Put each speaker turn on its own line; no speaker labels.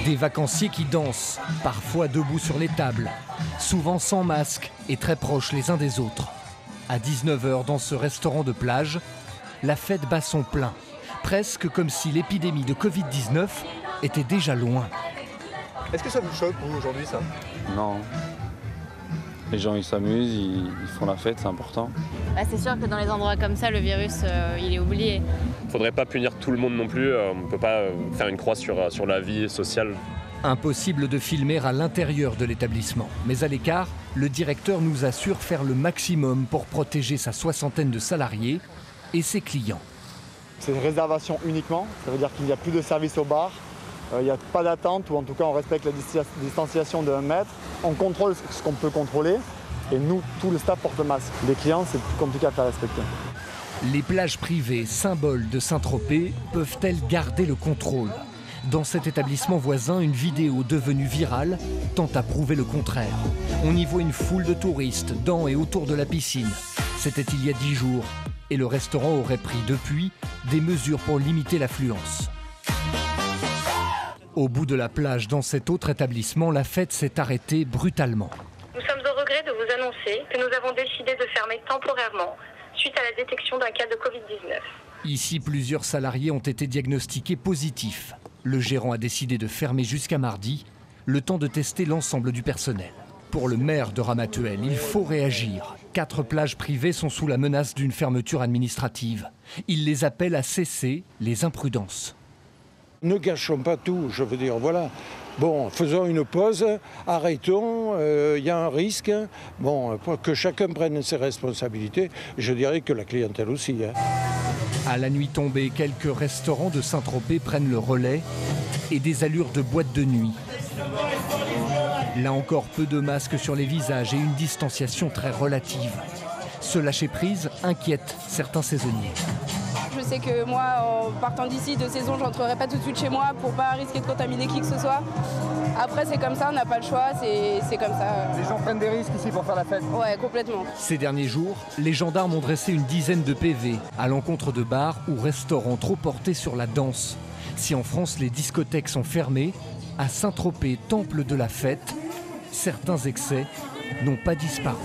Des vacanciers qui dansent, parfois debout sur les tables, souvent sans masque et très proches les uns des autres. À 19 h dans ce restaurant de plage, la fête bat son plein, presque comme si l'épidémie de Covid-19 était déjà loin.
Est-ce que ça vous choque, vous, aujourd'hui, ça?
Non. Les gens, ils s'amusent, ils font la fête, c'est important.
Bah, c'est sûr que dans les endroits comme ça, le virus, il est oublié.
Il ne faudrait pas punir tout le monde non plus. On ne peut pas faire une croix sur la vie sociale.
Impossible de filmer à l'intérieur de l'établissement. Mais à l'écart, le directeur nous assure faire le maximum pour protéger sa 60aine de salariés et ses clients.
C'est une réservation uniquement, ça veut dire qu'il n'y a plus de service au bar. Il n'y a pas d'attente, ou en tout cas on respecte la distanciation de 1 mètre. On contrôle ce qu'on peut contrôler et nous, tout le staff porte masque. Les clients, c'est plus compliqué à faire respecter.
Les plages privées, symboles de Saint-Tropez, peuvent-elles garder le contrôle? Dans cet établissement voisin, une vidéo devenue virale tente à prouver le contraire. On y voit une foule de touristes dans et autour de la piscine. C'était il y a 10 jours et le restaurant aurait pris depuis des mesures pour limiter l'affluence. Au bout de la plage, dans cet autre établissement, la fête s'est arrêtée brutalement.
Nous sommes au regret de vous annoncer que nous avons décidé de fermer temporairement suite à la détection d'un cas de Covid-19.
Ici, plusieurs salariés ont été diagnostiqués positifs. Le gérant a décidé de fermer jusqu'à mardi, le temps de tester l'ensemble du personnel. Pour le maire de Ramatuelle, il faut réagir. 4 plages privées sont sous la menace d'une fermeture administrative. Il les appelle à cesser les imprudences.
Ne gâchons pas tout, je veux dire, voilà. Bon, faisons une pause, arrêtons, y a un risque. Bon, pour que chacun prenne ses responsabilités, je dirais que la clientèle aussi.
À la nuit tombée, quelques restaurants de Saint-Tropez prennent le relais et des allures de boîte de nuit. Là encore, peu de masques sur les visages et une distanciation très relative. Ce lâcher-prise inquiète certains saisonniers.
Je sais que moi, en partant d'ici de saison, je rentrerai pas tout de suite chez moi pour pas risquer de contaminer qui que ce soit. Après, c'est comme ça, on n'a pas le choix, c'est comme ça.
Les gens prennent des risques ici pour faire la fête?
Ouais, complètement.
Ces derniers jours, les gendarmes ont dressé une dizaine de PV à l'encontre de bars ou restaurants trop portés sur la danse. Si en France, les discothèques sont fermées, à Saint-Tropez, temple de la fête, certains excès n'ont pas disparu.